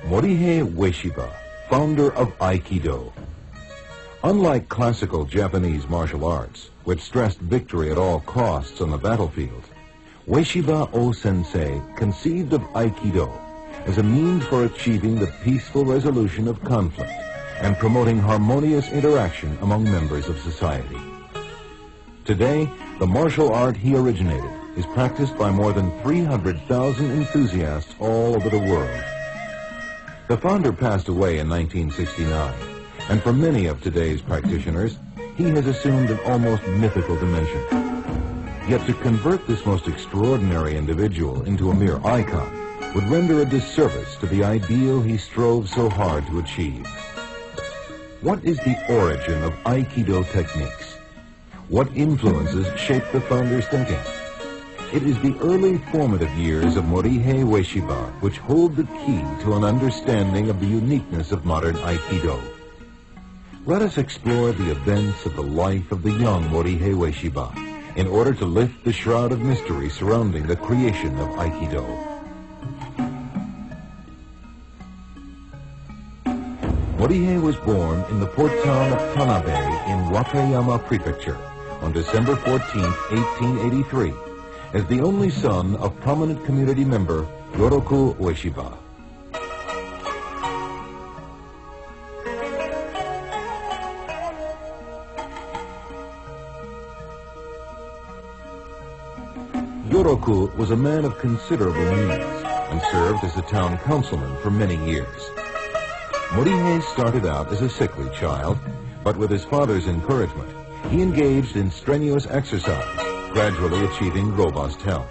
Morihei Ueshiba, founder of Aikido. Unlike classical Japanese martial arts, which stressed victory at all costs on the battlefield, Ueshiba O-sensei conceived of Aikido as a means for achieving the peaceful resolution of conflict and promoting harmonious interaction among members of society. Today, the martial art he originated is practiced by more than 300,000 enthusiasts all over the world. The founder passed away in 1969, and for many of today's practitioners, he has assumed an almost mythical dimension. Yet to convert this most extraordinary individual into a mere icon would render a disservice to the ideal he strove so hard to achieve. What is the origin of Aikido techniques? What influences shaped the founder's thinking? It is the early formative years of Morihei Ueshiba which hold the key to an understanding of the uniqueness of modern Aikido. Let us explore the events of the life of the young Morihei Ueshiba in order to lift the shroud of mystery surrounding the creation of Aikido. Morihei was born in the port town of Tanabe in Wakayama Prefecture on December 14, 1883, as the only son of prominent community member Yoroku Ueshiba. Yoroku was a man of considerable means and served as a town councilman for many years. Morihei started out as a sickly child, but with his father's encouragement, he engaged in strenuous exercise, gradually achieving robust health.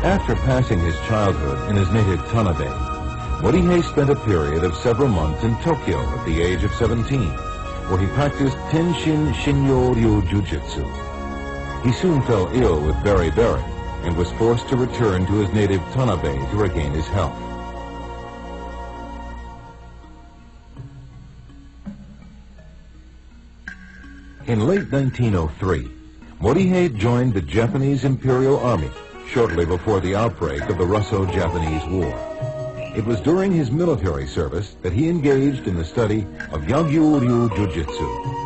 After passing his childhood in his native Tanabe, Morihei spent a period of several months in Tokyo at the age of 17, where he practiced Tenshin Shinryo Jujutsu. He soon fell ill with beriberi and was forced to return to his native Tanabe to regain his health. In late 1903, Morihei joined the Japanese Imperial Army shortly before the outbreak of the Russo-Japanese War. It was during his military service that he engaged in the study of Yagyu-ryu Jujutsu.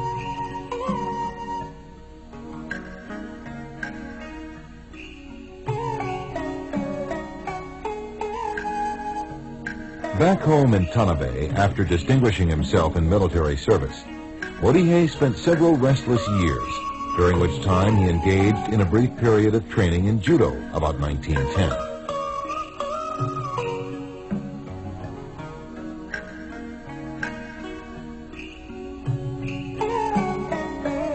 Back home in Tanabe, after distinguishing himself in military service, Morihei spent several restless years, during which time he engaged in a brief period of training in judo about 1910.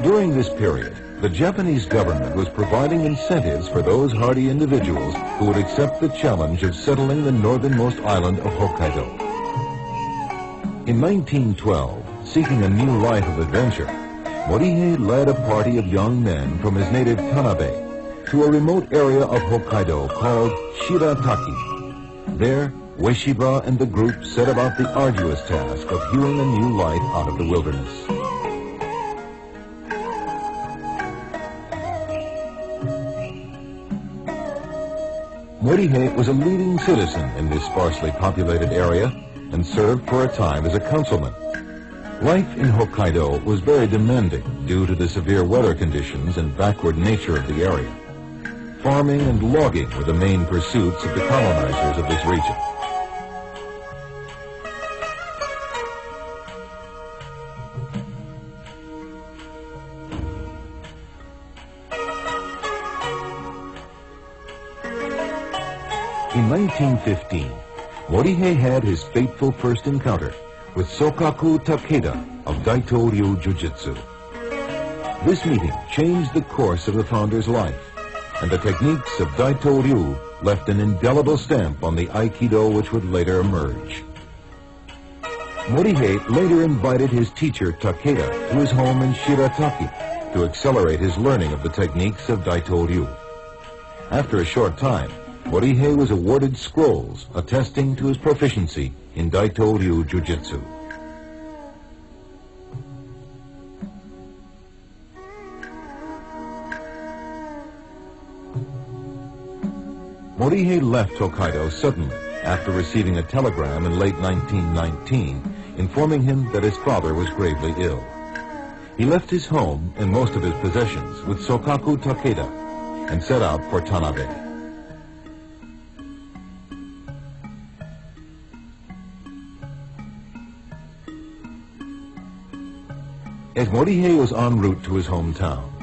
During this period, the Japanese government was providing incentives for those hardy individuals who would accept the challenge of settling the northernmost island of Hokkaido. In 1912, seeking a new life of adventure, Morihei led a party of young men from his native Tanabe to a remote area of Hokkaido called Shirataki. There, Ueshiba and the group set about the arduous task of hewing a new life out of the wilderness. Morihei was a leading citizen in this sparsely populated area and served for a time as a councilman. Life in Hokkaido was very demanding due to the severe weather conditions and backward nature of the area. Farming and logging were the main pursuits of the colonizers of this region. In 1915, Morihei had his fateful first encounter with Sokaku Takeda of Daito-ryu Jujutsu. This meeting changed the course of the founder's life, and the techniques of Daito-ryu left an indelible stamp on the Aikido which would later emerge. Morihei later invited his teacher Takeda to his home in Shirataki to accelerate his learning of the techniques of Daito-ryu. After a short time, Morihei was awarded scrolls attesting to his proficiency in Daito-ryu Jujutsu. Morihei left Hokkaido suddenly after receiving a telegram in late 1919 informing him that his father was gravely ill. He left his home and most of his possessions with Sokaku Takeda and set out for Tanabe. As Morihei was en route to his hometown,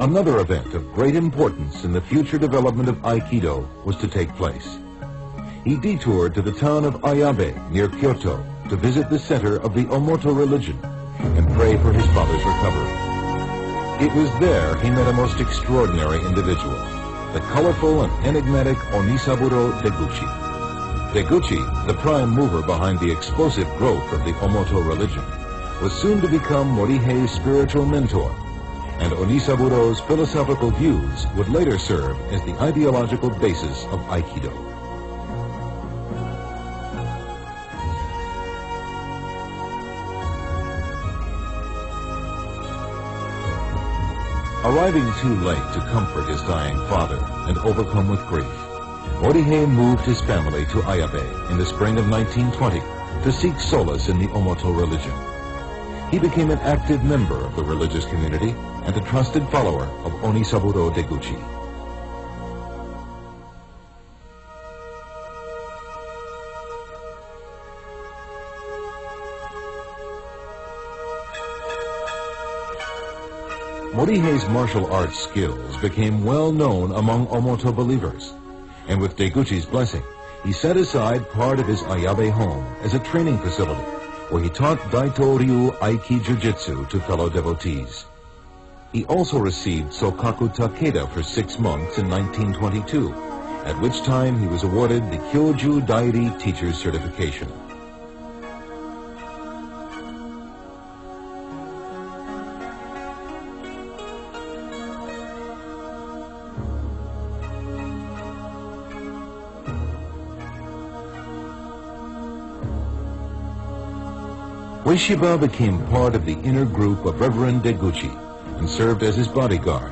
another event of great importance in the future development of Aikido was to take place. He detoured to the town of Ayabe near Kyoto to visit the center of the Omoto religion and pray for his father's recovery. It was there he met a most extraordinary individual, the colorful and enigmatic Onisaburo Deguchi. Deguchi, the prime mover behind the explosive growth of the Omoto religion, was soon to become Morihei's spiritual mentor, and Onisaburo's philosophical views would later serve as the ideological basis of Aikido. Arriving too late to comfort his dying father and overcome with grief, Morihei moved his family to Ayabe in the spring of 1920 to seek solace in the Omoto religion. He became an active member of the religious community and a trusted follower of Onisaburo Deguchi. Morihei's martial arts skills became well known among Omoto believers, and with Deguchi's blessing, he set aside part of his Ayabe home as a training facility where he taught Daito Ryu Aiki Jiu-Jitsu to fellow devotees. He also received Sokaku Takeda for 6 months in 1922, at which time he was awarded the Kyoju Dairi Teacher's Certification. Ueshiba became part of the inner group of Reverend Deguchi and served as his bodyguard.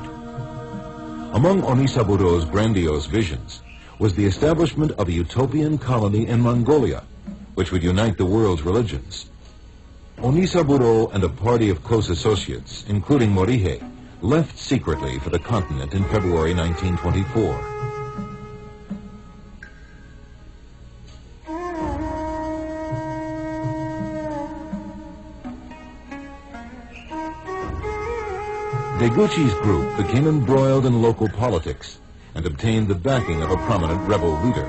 Among Onisaburo's grandiose visions was the establishment of a utopian colony in Mongolia, which would unite the world's religions. Onisaburo and a party of close associates, including Morihei, left secretly for the continent in February 1924. Deguchi's group became embroiled in local politics and obtained the backing of a prominent rebel leader.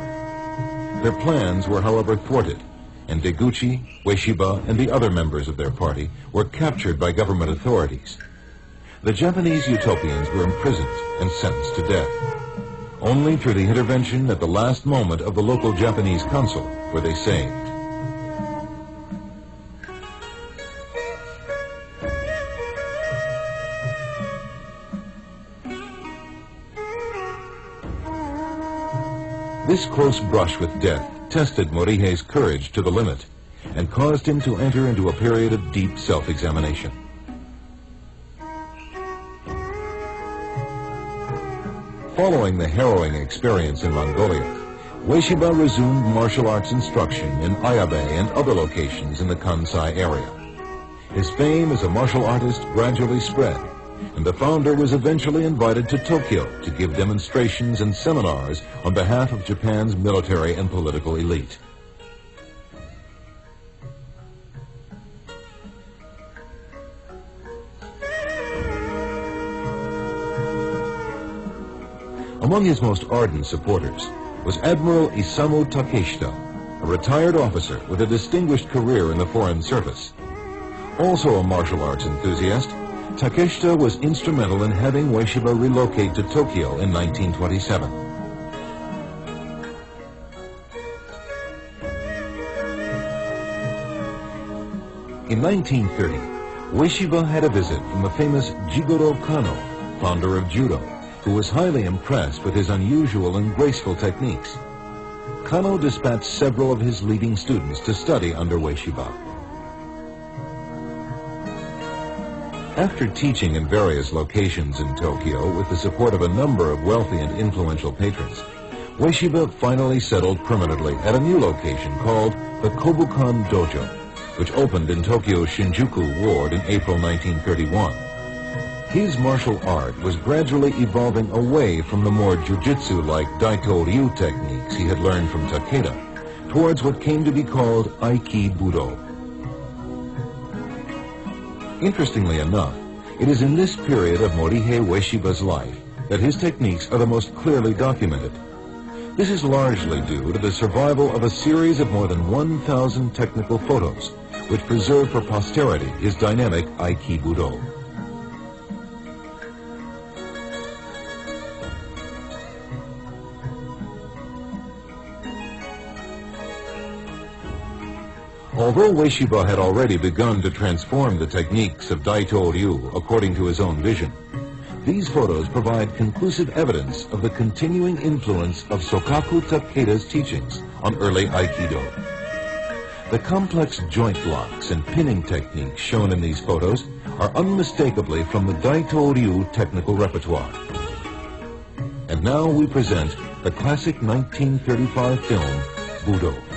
Their plans were, however, thwarted, and Deguchi, Ueshiba, and the other members of their party were captured by government authorities. The Japanese utopians were imprisoned and sentenced to death. Only through the intervention at the last moment of the local Japanese consul were they saved. This close brush with death tested Morihei's courage to the limit and caused him to enter into a period of deep self-examination. Following the harrowing experience in Mongolia, Ueshiba resumed martial arts instruction in Ayabe and other locations in the Kansai area. His fame as a martial artist gradually spread, and the founder was eventually invited to Tokyo to give demonstrations and seminars on behalf of Japan's military and political elite. Among his most ardent supporters was Admiral Isamu Takeshita, a retired officer with a distinguished career in the Foreign Service. Also a martial arts enthusiast, Takeshita was instrumental in having Ueshiba relocate to Tokyo in 1927. In 1930, Ueshiba had a visit from the famous Jigoro Kano, founder of Judo, who was highly impressed with his unusual and graceful techniques. Kano dispatched several of his leading students to study under Ueshiba. After teaching in various locations in Tokyo with the support of a number of wealthy and influential patrons, Ueshiba finally settled permanently at a new location called the Kobukan Dojo, which opened in Tokyo's Shinjuku ward in April 1931. His martial art was gradually evolving away from the more jujitsu-like Daito-ryu techniques he had learned from Takeda, towards what came to be called Aikido. Interestingly enough, it is in this period of Morihei Ueshiba's life that his techniques are the most clearly documented. This is largely due to the survival of a series of more than 1,000 technical photos, which preserve for posterity his dynamic Aikido. Although Ueshiba had already begun to transform the techniques of Daito-ryu according to his own vision, these photos provide conclusive evidence of the continuing influence of Sokaku Takeda's teachings on early Aikido. The complex joint locks and pinning techniques shown in these photos are unmistakably from the Daito-ryu technical repertoire. And now we present the classic 1935 film, Budo.